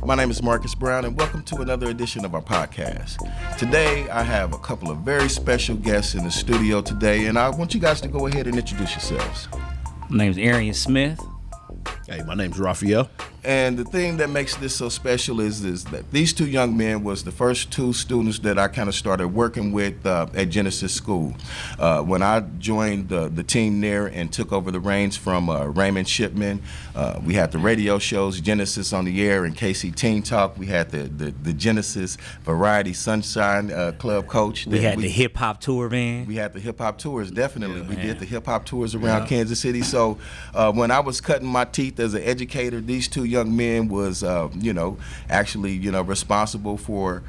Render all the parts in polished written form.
My name is Marcus Brown, and welcome to another edition of our podcast. Today, I have a couple of very special guests in the studio today, and I want you guys to go ahead and introduce yourselves. My name's Arian Smith. Hey, my name's Rafael. And the thing that makes this so special is that these two young men was the first two students that I kind of started working with at Genesis School. When I joined the team there and took over the reins from Raymond Shipman, we had the radio shows, Genesis on the Air and KC Teen Talk. We had the Genesis Variety Sunshine Club coach. We had the hip-hop tour van. We had the hip-hop tours, definitely. We did the hip-hop tours around Kansas City. So when I was cutting my teeth as an educator, these two young men was, actually, responsible for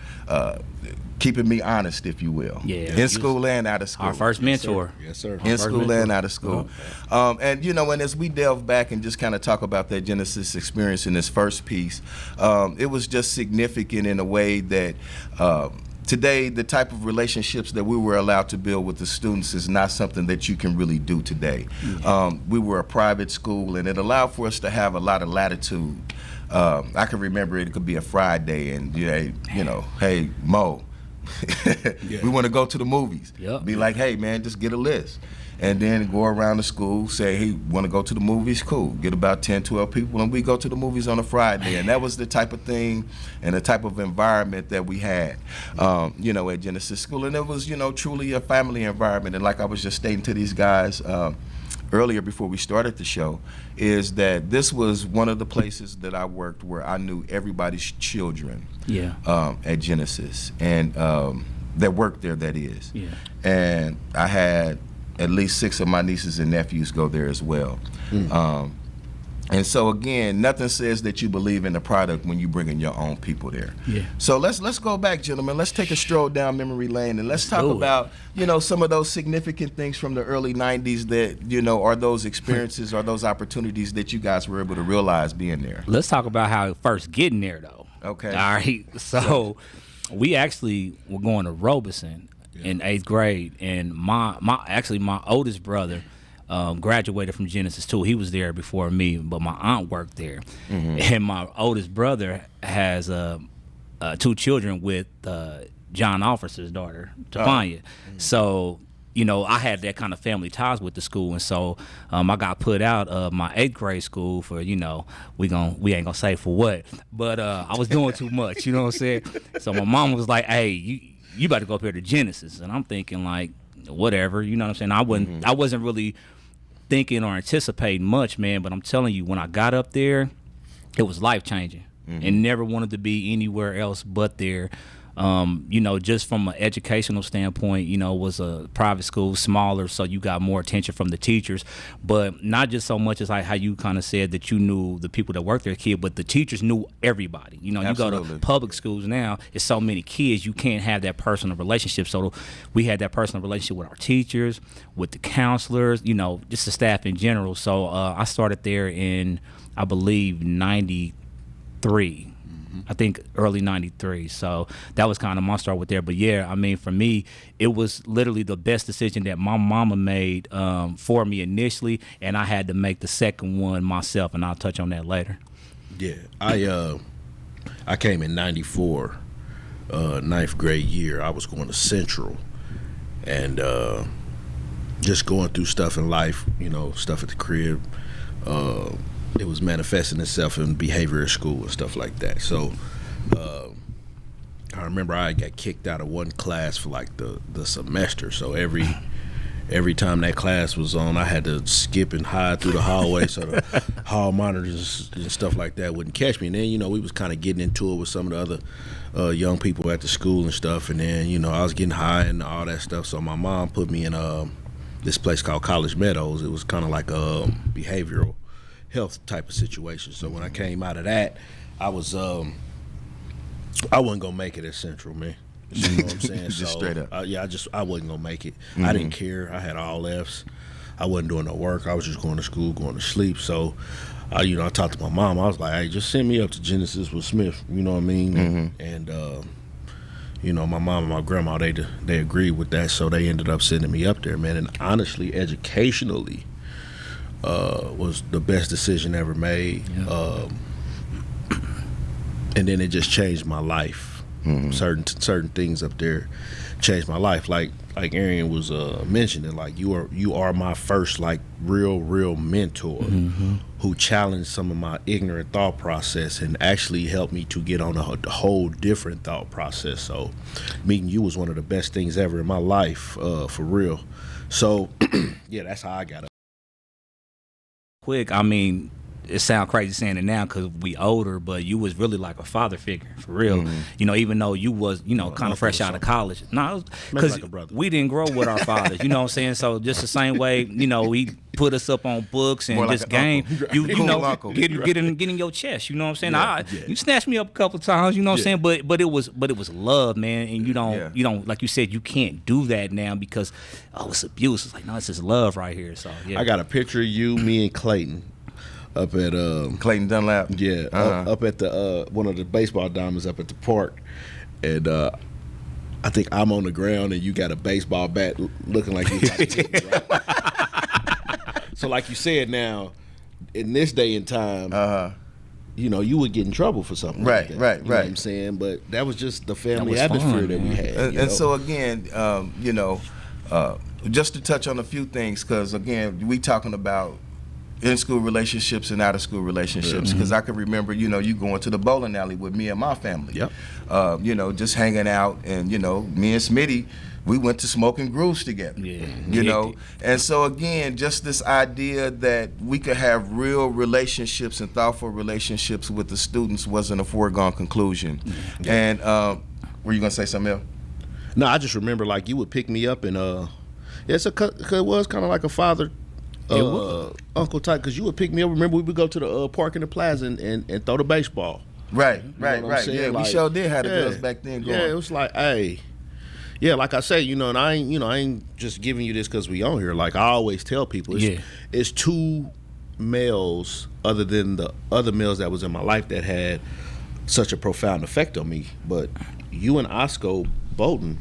keeping me honest, if you will. Yeah. In school and out of school. Our first mentor. Yes, sir. In school and out of school. And as we delve back and just kind of talk about that Genesis experience in this first piece, it was just significant in a way that today, the type of relationships that we were allowed to build with the students is not something that you can really do today. We were a private school, and it allowed for us to have a lot of latitude. I can remember it could be a Friday, and hey, Mo, we want to go to the movies. Be like, hey, man, just get a list. And then go around the school, say, hey, want to go to the movies? Cool. Get about 10, 12 people, and we go to the movies on a Friday. And that was the type of thing and the type of environment that we had, at Genesis School. And it was, truly a family environment. And like I was just stating to these guys earlier before we started the show, is that this was one of the places that I worked where I knew everybody's children at Genesis. And that worked there, that is. Yeah. And I had at least 6 of my nieces and nephews go there as well. And so again, nothing says that you believe in the product when you bring in your own people there. Yeah. So let's go back, gentlemen. Let's take a stroll down memory lane and let's talk about, some of those significant things from the early 90s that, are those experiences or those opportunities that you guys were able to realize being there. Let's talk about how first getting there, though. Okay. All right. So we actually were going to Robeson in 8th grade, and my oldest brother graduated from Genesis too. He was there before me, but my aunt worked there. And my oldest brother has 2 children with John Officer's daughter, Tafanya. So I had that kind of family ties with the school, and so I got put out of my 8th grade school for we ain't gonna say for what, but I was doing too much. You know what I'm saying? So my mom was like, "Hey, you better go up here to Genesis," and I'm thinking like, whatever, you know what I'm saying? I wasn't really thinking or anticipating much, man, but I'm telling you, when I got up there, it was life changing, and never wanted to be anywhere else but there. Just from an educational standpoint, it was a private school, smaller, so you got more attention from the teachers, but not just so much as like how you kind of said that you knew the people that worked there, kid, but the teachers knew everybody. You go to public schools now, it's so many kids, you can't have that personal relationship. So we had that personal relationship with our teachers, with the counselors, just the staff in general. So I started there in, I believe, 93. I think early 93. So that was kind of my start with there. But yeah, I mean, for me, it was literally the best decision that my mama made for me initially, and I had to make the second one myself, and I'll touch on that later. Yeah, I came in 94, 9th grade year. I was going to Central, and just going through stuff in life, stuff at the crib. It was manifesting itself in behavior at school and stuff like that. So I remember I got kicked out of one class for like the semester. So every time that class was on, I had to skip and hide through the hallway so the hall monitors and stuff like that wouldn't catch me. And then, we was kind of getting into it with some of the other young people at the school and stuff. And then, I was getting high and all that stuff. So my mom put me in this place called College Meadows. It was kind of like a behavioral health type of situation. So when I came out of that, I was I wasn't gonna make it at Central, man. You know what I'm saying? Just straight up. I wasn't gonna make it. I didn't care. I had all F's. I wasn't doing no work. I was just going to school, going to sleep. So I talked to my mom. I was like, hey, just send me up to Genesis with Smith. You know what I mean? And my mom and my grandma, they agreed with that. So they ended up sending me up there, man. And honestly, educationally, was the best decision ever made. And then it just changed my life. Certain things up there changed my life. Like Arian was mentioning, like you are my first like real mentor who challenged some of my ignorant thought process and actually helped me to get on a whole different thought process. So meeting you was one of the best things ever in my life, for real. So yeah, that's how I got up. Quick, I mean, it sounds crazy saying it now because we older, but you was really like a father figure for real. You know, even though you was, you know, kind of fresh out of college. No, because like we didn't grow with our fathers. You know what I'm saying? So just the same way, you know, he put us up on books and More like just an game. uncle. You Cool know, uncle. get in your chest. You know what I'm saying? You snatched me up a couple times. You know what I'm saying? But it was love, man. And you don't like you said, you can't do that now because it's abuse. It's like no, it's just love right here. So yeah, I got a picture of you, me, and Clayton up at Clayton Dunlap. Yeah, up at the one of the baseball diamonds up at the park, and I think I'm on the ground and you got a baseball bat looking like you about to take me, right? So like you said, now in this day and time, you know, you would get in trouble for something like that. Right. You know what I'm saying? But that was just the family was atmosphere fun, that we man. had. And so again, you know, just to touch on a few things, because again, we talking about in-school relationships and out-of-school relationships, because I can remember, you know, you going to the bowling alley with me and my family. Yep. You know, just hanging out, and you know, me and Smitty, we went to smoking grooves together. Yeah. You know, and so again, just this idea that we could have real relationships and thoughtful relationships with the students wasn't a foregone conclusion. And were you gonna say something else? No, I just remember like you would pick me up and it was kind of like a father. Uncle type, because you would pick me up. Remember, we would go to the park in the plaza and throw the baseball. Right. Saying? Yeah, like, we sure did have the girls back then going. Yeah, it was like, hey, yeah, like I say, you know, and I ain't just giving you this because we on here. Like I always tell people, it's two males other than the other males that was in my life that had such a profound effect on me. But you and Osco Bolton,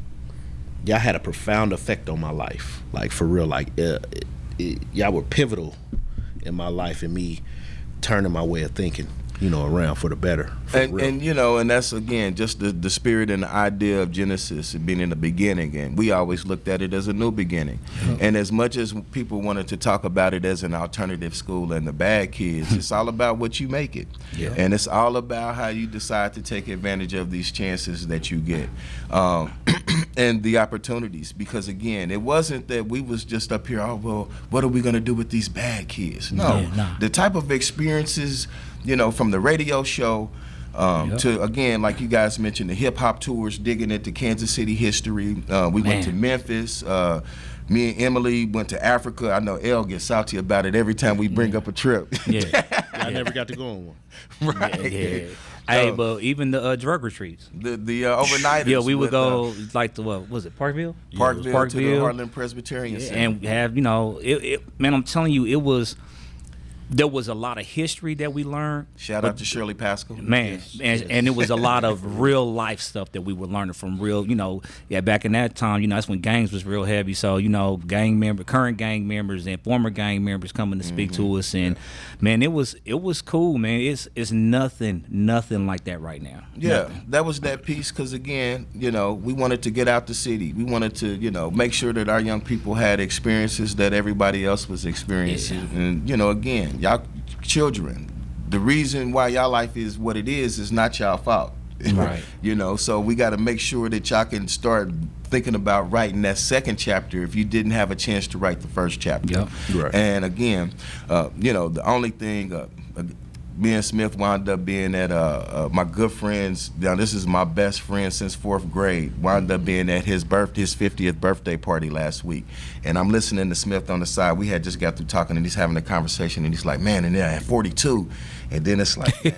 y'all had a profound effect on my life. Like for real, like y'all were pivotal in my life and me turning my way of thinking, you know, around for the better. And you know, and that's again just the spirit and the idea of Genesis being in the beginning, and we always looked at it as a new beginning. And as much as people wanted to talk about it as an alternative school and the bad kids, it's all about what you make it. And it's all about how you decide to take advantage of these chances that you get, and the opportunities. Because again, it wasn't that we was just up here, oh well, what are we gonna do with these bad kids? No, the type of experiences, you know, from the radio show to, again, like you guys mentioned, the hip-hop tours, digging into Kansas City history. We went to Memphis. Me and Emily went to Africa. I know Elle gets salty about it every time we bring up a trip. I never got to go on one. Right. Hey, but even the drug retreats. The overnighters. Yeah, we would go like to what was it, Parkville? Parkville to the Harlan Presbyterian Center. And have, you know, man, I'm telling you, there was a lot of history that we learned. Shout out to Shirley Pascal. Man, and it was a lot of real life stuff that we were learning from real, you know, back in that time, you know, that's when gangs was real heavy. So, you know, current gang members and former gang members coming to speak to us. And man, it was cool, man. It's nothing like that right now. Yeah, Nothing. that was that piece, because again, you know, we wanted to get out the city. We wanted to, you know, make sure that our young people had experiences that everybody else was experiencing. And, you know, again, y'all children, the reason why y'all life is what it is not y'all fault. Right. You know, so we got to make sure that y'all can start thinking about writing that second chapter if you didn't have a chance to write the first chapter. Yep. Right. And again, you know, the only thing, me and Smith wound up being at my good friend's. Now this is my best friend since 4th grade. Wound up being at his 50th birthday party last week, and I'm listening to Smith on the side. We had just got through talking, and he's having a conversation, and he's like, "Man, and they're at 42," and then it's like, man,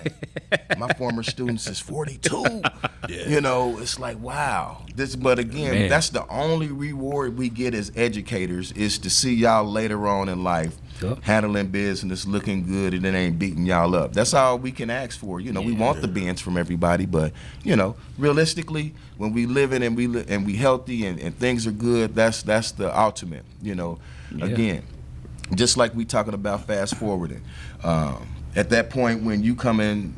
my former students is 42. You know, it's like, wow. But again, Man. that's the only reward we get as educators, is to see y'all later on in life. Yep. Handling business, looking good, and it ain't beating y'all up. That's all we can ask for. You know, we want the bends from everybody, but you know, realistically, when we living and we healthy and things are good, that's the ultimate. You know, again, just like we talking about fast forwarding. at that point when you come in,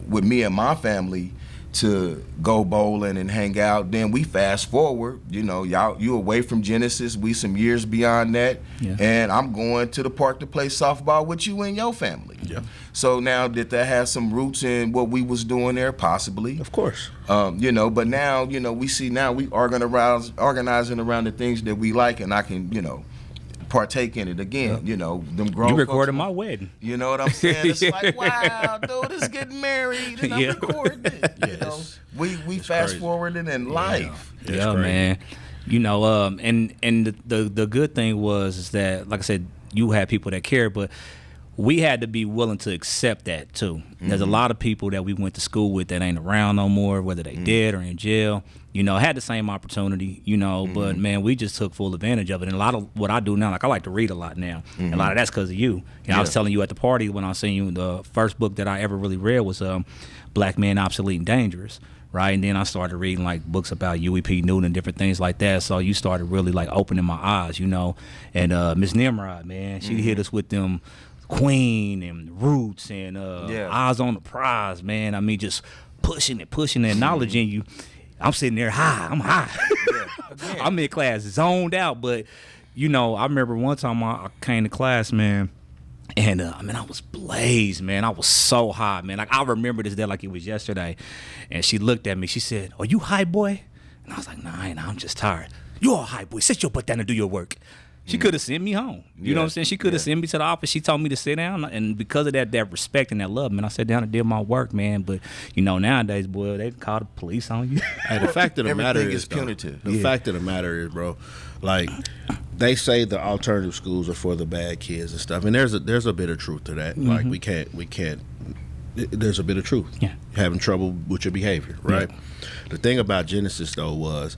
with me and my family to go bowling and hang out, then we fast forward, you away from Genesis, we some years beyond that, and I'm going to the park to play softball with you and your family. Yeah. So now did that have some roots in what we was doing there? Possibly. Of course. But now, we see now we organizing around the things that we like, and I can, partake in it again. Them grown You recorded folks, my wedding. You know what I'm saying? It's like, wow, dude is getting married, and I'm recording it. We fast forwarding in life. Yeah, man. And the good thing is that, like I said, you had people that care, but we had to be willing to accept that too. There's a lot of people that we went to school with that ain't around no more, whether they dead or in jail. Had the same opportunity, but man, we just took full advantage of it. And a lot of what I do now, like I like to read a lot now, and a lot of that's because of you. I was telling you at the party when I was saying you the first book that I ever really read was Black Men, Obsolete and Dangerous. Right, and then I started reading like books about UEP Newton and different things like that. So you started really like opening my eyes, And Miss Nimrod, man, she hit us with them Queen and Roots and Eyes on the Prize, man. I mean, just pushing and knowledge in you. I'm sitting there high. I'm high. I'm in class, zoned out. But I remember one time I came to class, man. And I was blazed, man. I was so high, man. Like I remember this day like it was yesterday. And she looked at me. She said, "Are you high, boy?" And I was like, "Nah, I ain't. I'm just tired." "You're a high, boy. Sit your butt down and do your work." She could have sent me home. You know what I'm saying? She could have sent me to the office. She told me to sit down. And because of that respect and that love, man, I sat down and did my work, man. But, nowadays, boy, they call the police on you. Hey, the fact of the matter is punitive. The fact of the matter is, bro, like they say the alternative schools are for the bad kids and stuff. And there's a bit of truth to that. Like we can't. There's a bit of truth. Yeah. Having trouble with your behavior, right? Yeah. The thing about Genesis though was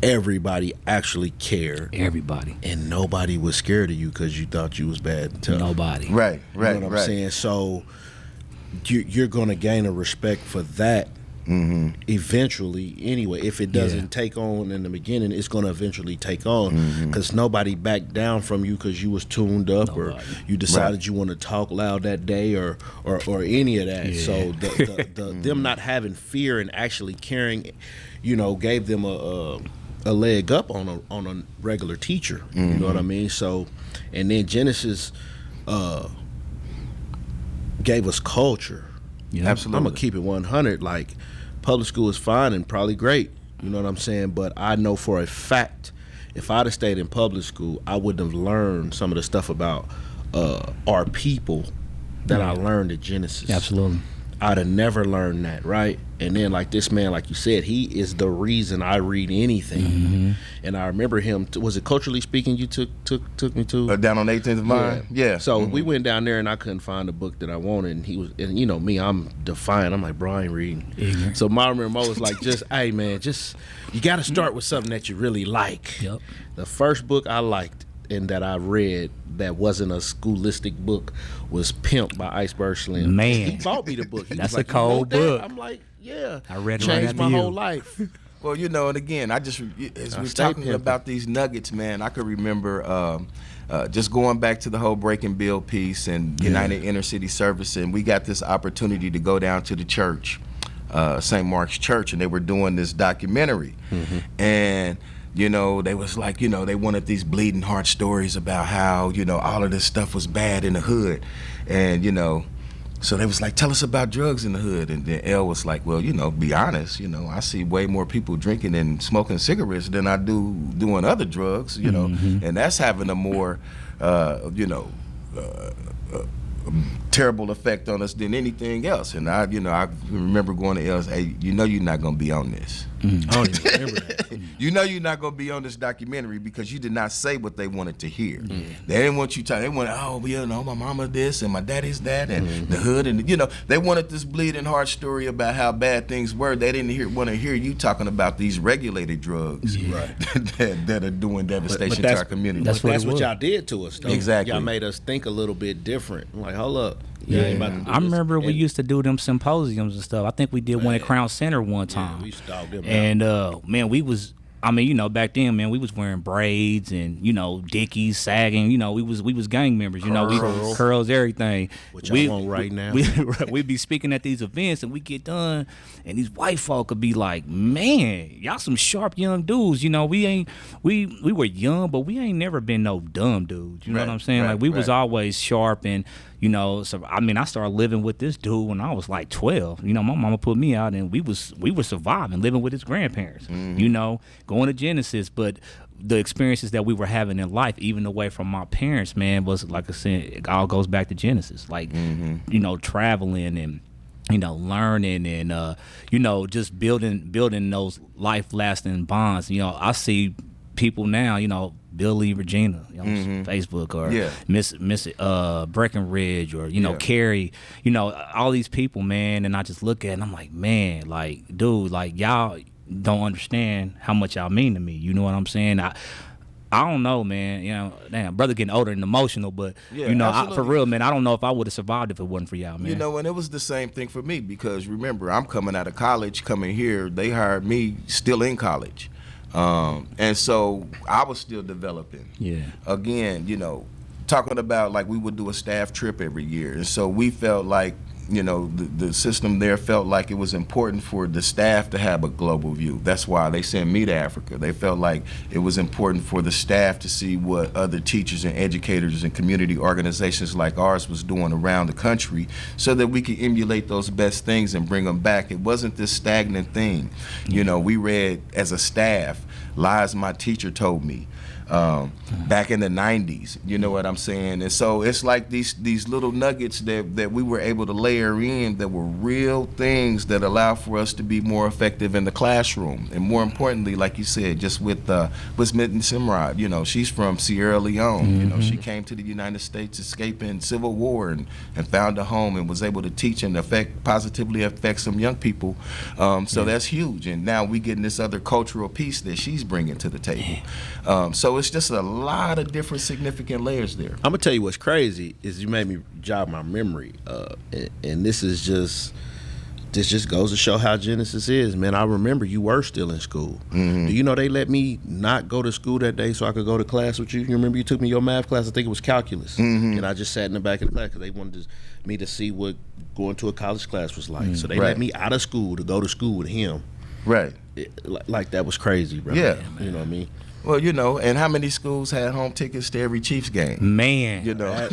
everybody actually cared. Everybody. And nobody was scared of you because you thought you was bad and tough. Nobody. Right. You know what I'm saying? So you're going to gain a respect for that eventually anyway. If it doesn't take on in the beginning, it's going to eventually take on because nobody backed down from you because you was tuned up or you decided you want to talk loud that day or any of that. Yeah. So the them not having fear and actually caring, gave them a leg up on a regular teacher. You know what I mean? So, and then Genesis gave us culture. Yeah, absolutely. I'm gonna keep it 100. Like, public school is fine and probably great. You know what I'm saying? But I know for a fact, if I'd have stayed in public school, I wouldn't have learned some of the stuff about our people that I learned at Genesis. Absolutely. I'd have never learned that, right? And then, like this man, like you said, he is the reason I read anything. And I remember him. Was it Culturally Speaking? You took me to down on 18th of Vine. Yeah. So we went down there, and I couldn't find the book that I wanted. And he was, and me, I'm defiant. I'm like, bro, I ain't reading. Ignorant. So my Mo was like, hey man, you got to start with something that you really like. Yep. The first book I liked and that I read that wasn't a schoolistic book was Pimp by Iceberg Slim. Man. He bought me the book. That's a cold book. I'm like, yeah. I read it Changed right my after you. whole life. Well, and again, as we're talking about these nuggets, man, I could remember just going back to the whole Breaking Bill piece and United Inner City Service, and we got this opportunity to go down to the church, St. Mark's Church, and they were doing this documentary. And they was like, they wanted these bleeding heart stories about how, all of this stuff was bad in the hood. And, so they was like, tell us about drugs in the hood. And then Elle was like, well, be honest, I see way more people drinking and smoking cigarettes than I do doing other drugs, and that's having a more, terrible effect on us than anything else. And I remember going to Els, hey, you're not going to be on this. I don't even remember that. You're not going to be on this documentary because you did not say what they wanted to hear. They didn't want you to. They wanted, my mama this and my daddy's that and the hood and they wanted this bleeding heart story about how bad things were. They didn't want to hear you talking about these regulated drugs that are doing devastation to our community. That's what y'all did to us, though. Exactly. Y'all made us think a little bit different. I'm like, hold up. I remember we used to do them symposiums and stuff. I think we did one at Crown Center one time. Yeah, we used to dog them and man, we was I mean, you know, back then, man, we was wearing braids and, you know, dickies sagging. You know, we was gang members. You know, we curls, everything. Which I want right now. We'd be speaking at these events, and we get done, and these white folk would be like, "Man, y'all some sharp young dudes." You know, we were young, but we ain't never been no dumb dudes. You know what I'm saying? Like we was always sharp, and you know, so I mean, I started living with this dude when I was like 12. You know, my mama put me out, and we were surviving, living with his grandparents. You know, going to Genesis, but the experiences that we were having in life, even away from my parents, man, was, like I said, it all goes back to Genesis. Like, you know, traveling and, you know, learning and, you know, just building those life-lasting bonds. You know, I see people now, you know, Billy, Regina, you know, Facebook, or Miss Breckenridge, or, you know, Carrie, you know, all these people, man, and I just look at it and I'm like, man, like, dude, like, y'all don't understand how much y'all mean to me. You know what I'm saying? I don't know, man. You know, damn, brother getting older and emotional, but you know, for real, man, I don't know if I would have survived if it wasn't for y'all, man. You know, and it was the same thing for me, because remember, I'm coming out of college, coming here. They hired me still in college, and so I was still developing. Yeah. Again, you know, talking about, like, we would do a staff trip every year, and so we felt like, you know, the system there felt like it was important for the staff to have a global view. That's why they sent me to Africa. They felt like it was important for the staff to see what other teachers and educators and community organizations like ours was doing around the country, so that we could emulate those best things and bring them back. It wasn't this stagnant thing. You know, we read as a staff Lies My Teacher Told Me, back in the 90s, you know what I'm saying? And so it's like these little nuggets that we were able to layer in that were real things that allow for us to be more effective in the classroom. And more importantly, like you said, just with Mitten Simrod, you know, she's from Sierra Leone. You know, she came to the United States escaping civil war and found a home and was able to teach and positively affect some young people. So that's huge. And now we getting this other cultural piece that she's bringing to the table. So it's just a lot of different significant layers there. I'm gonna tell you what's crazy is you made me jog my memory, and this just goes to show how Genesis is, man. I remember you were still in school. Do you know they let me not go to school that day so I could go to class with you? You remember you took me your math class? I think it was calculus, and I just sat in the back of the class because they wanted me to see what going to a college class was like. So they let me out of school to go to school with him. Right. Like that was crazy, bro. Yeah, you know what I mean. Well, you know, and how many schools had home tickets to every Chiefs game? Man. You know.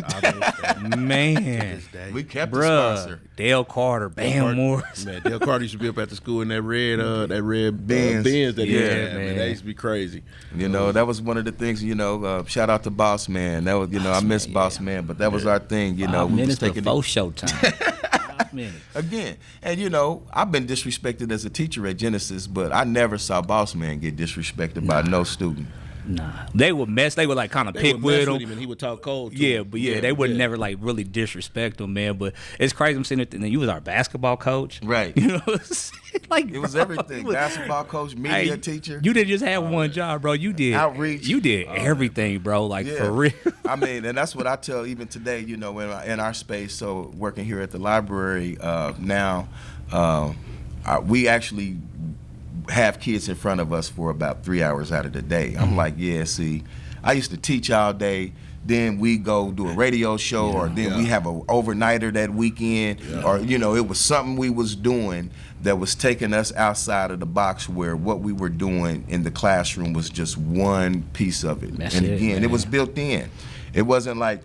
Man. We kept the sponsor. Dale Carter, Bam Morris. Man, Dale Carter used to be up at the school in that red Benz that he had. Man, that used to be crazy. You know, that was one of the things, you know, shout out to Boss Man. That was, you know, I miss Boss Man, but that was our thing, you know. We was taking it showtime. Again, and you know, I've been disrespected as a teacher at Genesis, but I never saw Boss Man get disrespected by no student. Nah, they would mess. They would like kind of pick with him, and he would talk cold. Yeah, but they would never like really disrespect him, man. But it's crazy. I'm sitting there, and you was our basketball coach, right? You know, like it was everything. Basketball coach, media teacher. You didn't just have one job, bro. You did outreach. You did everything, bro. Like for real. I mean, and that's what I tell even today. You know, in our space. So working here at the library now, we actually have kids in front of us for about 3 hours out of the day. I'm like, see, I used to teach all day, then we go do a radio show, or then we have an overnighter that weekend, or, you know, it was something we was doing that was taking us outside of the box, where what we were doing in the classroom was just one piece of it. And again, it was built in. It wasn't like,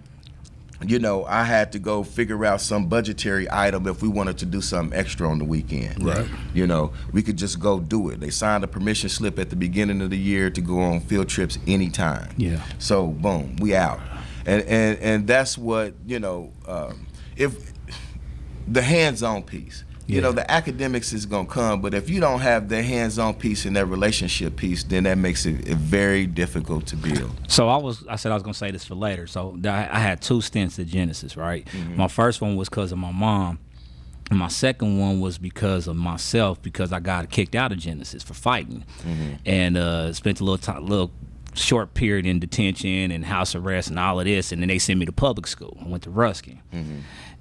you know, I had to go figure out some budgetary item if we wanted to do something extra on the weekend. Right. You know, we could just go do it. They signed a permission slip at the beginning of the year to go on field trips anytime. Yeah. So boom, we out. And that's what, you know, if the hands-on piece. You know, the academics is going to come, but if you don't have the hands-on piece and that relationship piece, then that makes it very difficult to build. So I said I was going to say this for later. So I had 2 stints at Genesis, right? My first one was because of my mom. And my second one was because of myself, because I got kicked out of Genesis for fighting. And spent a little short period in detention and house arrest and all of this. And then they sent me to public school. I went to Ruskin.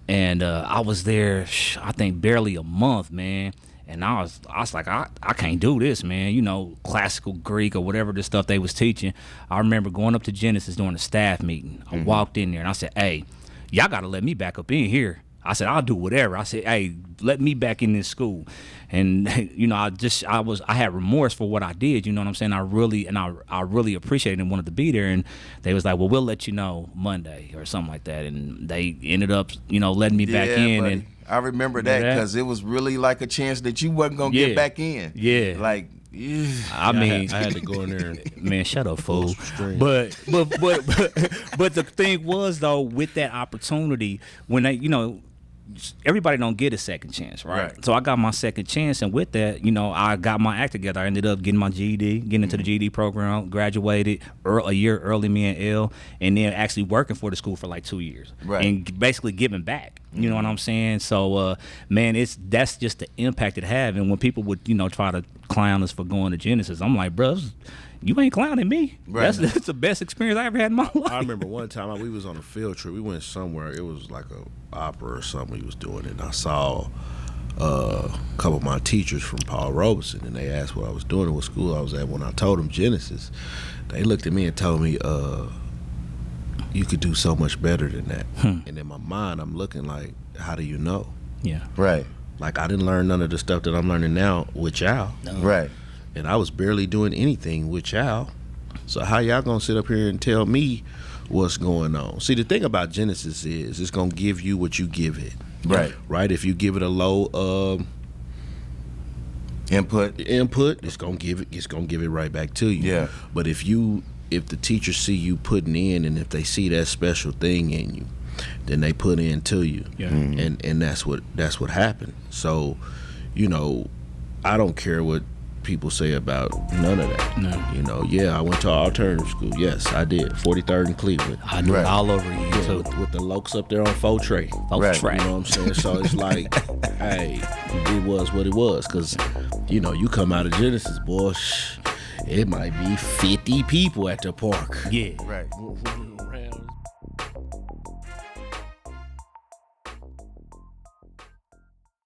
And I was there, I think, barely a month, man. And I was like, I can't do this, man. You know, classical Greek or whatever the stuff they was teaching. I remember going up to Genesis during a staff meeting. I walked in there and I said, hey, y'all got to let me back up in here. I said, I'll do whatever. I said, hey, let me back in this school. And, you know, I had remorse for what I did, you know what I'm saying? I really appreciated and wanted to be there. And they was like, well, we'll let you know Monday or something like that. And they ended up, you know, letting me back in. Buddy. And I remember that because it was really like a chance that you wasn't going to get back in. Yeah. Like, I mean, I had to go in there and man, shut up, fool. But the thing was though, with that opportunity, when they, you know, everybody don't get a second chance, right? So I got my second chance, and with that, you know, I got my act together. I ended up getting my GED, getting into the GED program, graduated a year early, me and L, and then actually working for the school for like 2 years, and basically giving back. You know what I'm saying? So, man, that's just the impact it had. And when people would, you know, try to clown us for going to Genesis, I'm like, bro, you ain't clowning me. That's the best experience I ever had in my life. I remember one time we was on a field trip. We went somewhere. It was like a opera or something we was doing, and I saw a couple of my teachers from Paul Robeson, and they asked what I was doing and what school I was at. When I told them Genesis, they looked at me and told me, you could do so much better than that. And in my mind, I'm looking like, how do you know? Yeah. Right. Like, I didn't learn none of the stuff that I'm learning now with y'all. No. Right. And I was barely doing anything with y'all. So how y'all gonna sit up here and tell me what's going on? See, the thing about Genesis is it's gonna give you what you give it. Right. Right? If you give it a low input, it's gonna give it right back to you. Yeah. But if the teachers see you putting in, and if they see that special thing in you, then they put in to you. Yeah. And that's what happened. So, you know, I don't care what people say about none of that. No. You know, yeah, I went to an alternative school. Yes, I did. 43rd in Cleveland. I knew it all over again, too. With the lokes up there on Faux Tray. You know what I'm saying? So it's like, hey, it was what it was. Because, you know, you come out of Genesis, boy, it might be 50 people at the park. Yeah. right. Running around